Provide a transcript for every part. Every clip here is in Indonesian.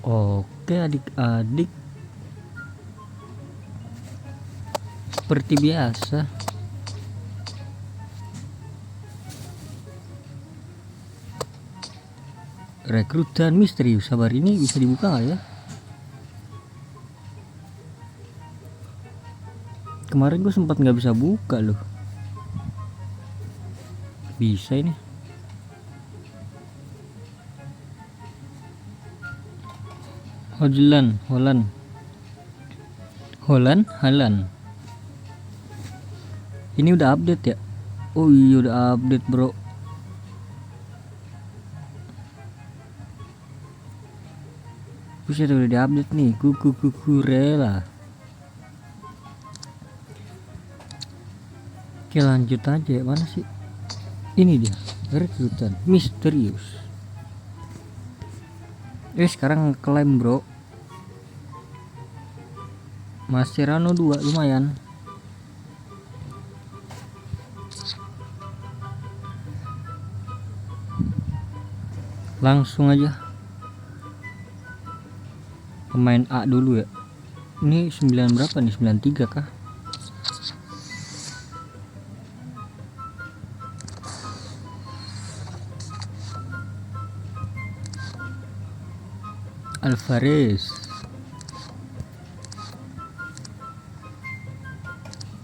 Oke adik-adik, seperti biasa rekrutan misterius. Sabar, ini bisa dibuka nggak ya? Kemarin gue sempat nggak bisa buka loh. Bisa ini. Holland. Ini udah update ya? Oh iya udah update bro. Buset, udah diupdate nih. Kukurela. Oke lanjut aja. Mana sih? Ini dia, rekrutan misterius. Sekarang klaim bro. Mascherano 2 lumayan. Langsung aja pemain A dulu ya. Ini 9 berapa nih? 93 kah? Alvarez,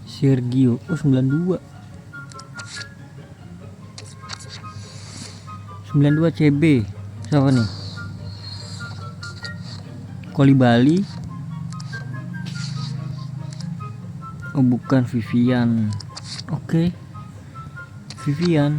Sergio, 92 CB. Siapa nih? Kolibali. Oh bukan, Vivian. Oke, Vivian.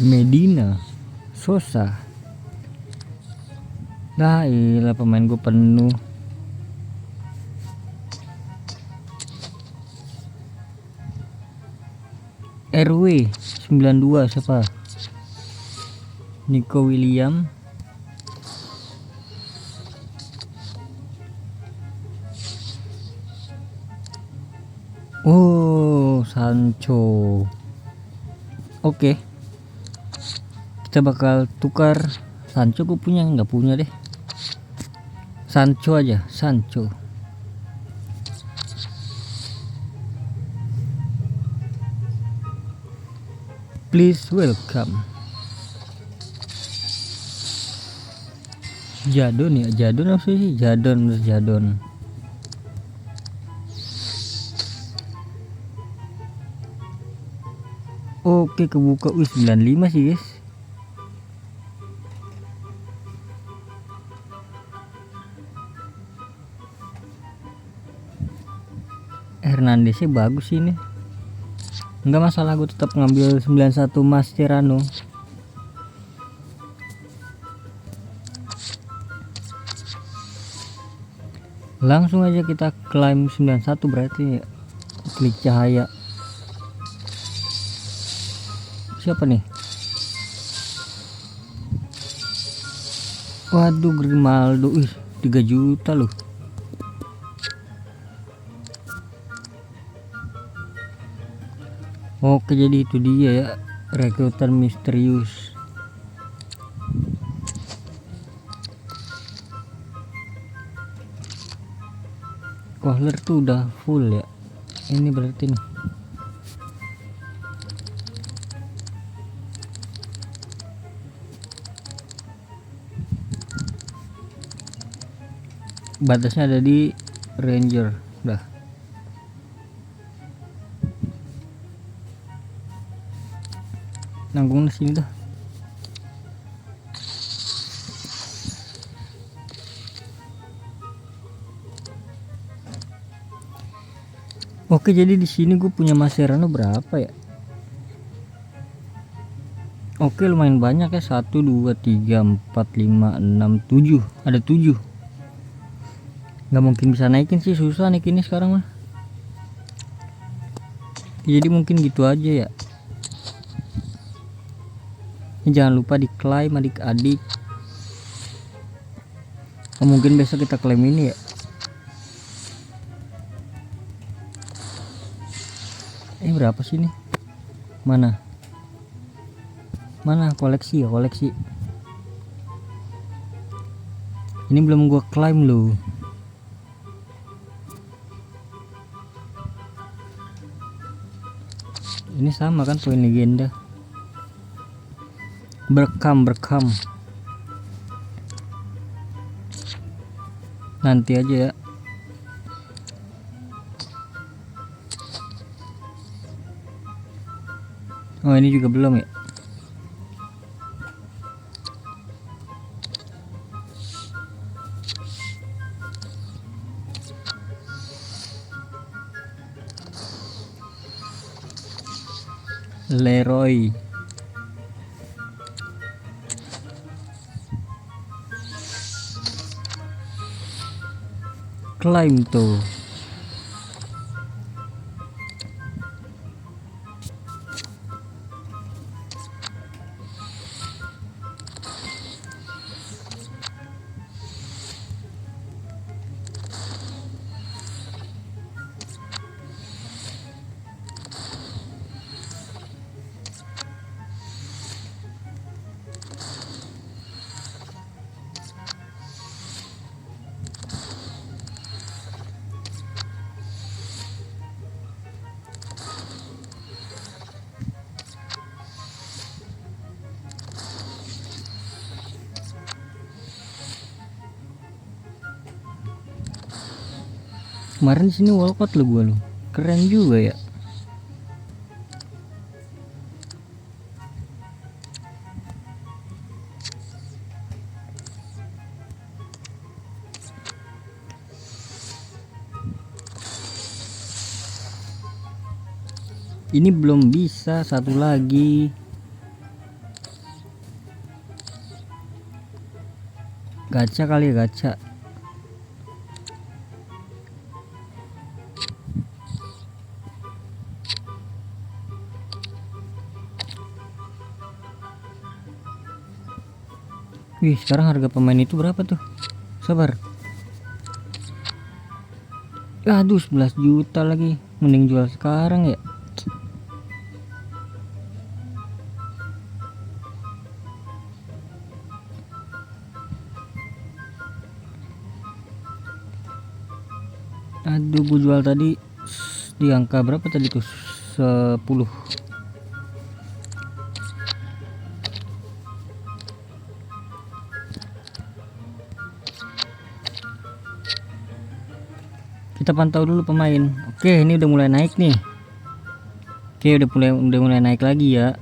Medina Sosa. Lah ilah, pemain gue penuh. RW 92 siapa? Nico William. Oh Sancho. Oke, kita bakal tukar Sancho. Gue punya nggak punya deh. Sancho aja, Sancho. Please welcome. Jadon ya, Jadon apa sih? Jadon. Oke, kebuka. 95 sih guys. Hernandeznya bagus sih ini. Enggak masalah, gue tetap ngambil 91 Mascherano. Langsung aja kita klaim 91 berarti ya. Klik cahaya. Siapa nih? Waduh, Grimaldo. 3 juta loh. Oke, jadi itu dia ya, rekrutan misterius. Kohler tuh udah full ya. Ini berarti nih. Batasnya ada di Ranger. Udah. Nanggung di sini dah. Oke, jadi di sini gue punya Mascherano berapa ya? Oke, lumayan banyak ya. 1 2 3 4 5 6 7. Ada 7. Nggak mungkin bisa naikin sih, susah naikinnya sekarang mah. Jadi mungkin gitu aja ya. Jangan lupa diklaim adik-adik. Oh, mungkin besok kita klaim ini ya. Berapa sih ini? Mana koleksi ya, koleksi. Ini belum gua klaim loh. Ini sama kan poin legenda. Berkam. Nanti aja ya. Oh, ini juga belum ya. Leroy. Klaim tuh. Kemarin di sini Walcott lo gua lo. Keren juga ya. Ini belum bisa, satu lagi. Gacha kali ya, gacha. Wih, sekarang harga pemain itu berapa tuh? Sabar. Aduh, 11 juta lagi. Mending jual sekarang ya. Aduh, gue jual tadi di angka berapa tadi tuh? 10. Kita pantau dulu pemain. Oke, ini udah mulai naik nih. Oke, udah mulai naik lagi ya.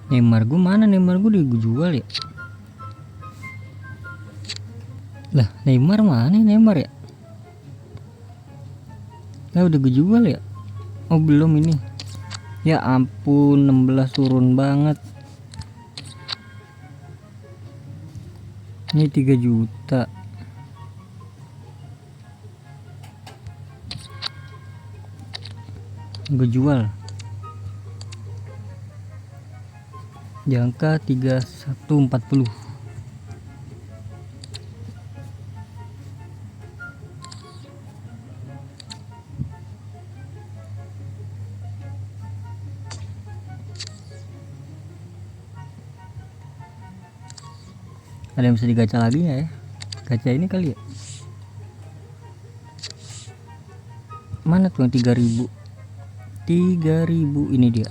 Neymar gue mana? Neymar gue udah gue jual ya. Lah, Neymar mana? Neymar ya? Lah, udah gue jual ya. Oh, belum ini. Ya ampun, 16 turun banget. Ini 3 juta. Gue jual di angka 3140. Ada yang bisa digacha lagi nggak ya? Gacha ini kali ya. Mana tuh yang 3000? 3000 ini dia.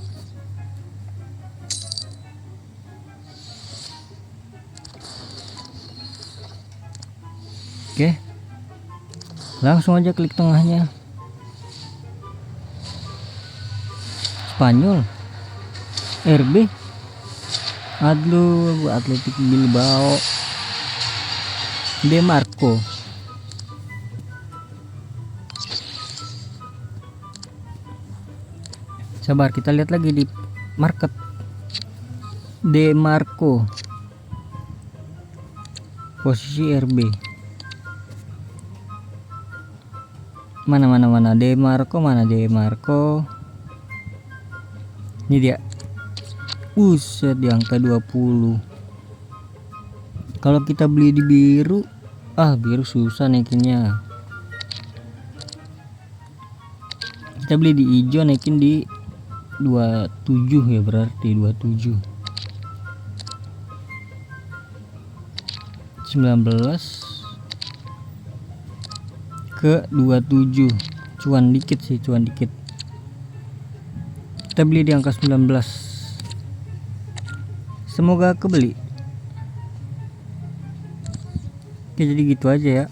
Oke, langsung aja klik tengahnya. Spanyol, RB, aduh, Athletic Bilbao, De Marco. Sabar, kita lihat lagi di market. De Marco, posisi RB. Mana De Marco, mana De Marco. Ini dia. Buset, di angka 20. Kalau kita beli di biru, biru susah naikinnya. Kita beli di hijau naikin di 27 ya, berarti 27. 19 ke 27. Cuan dikit sih, cuan dikit. Kita beli di angka 19. Semoga kebeli. Oke, jadi gitu aja ya.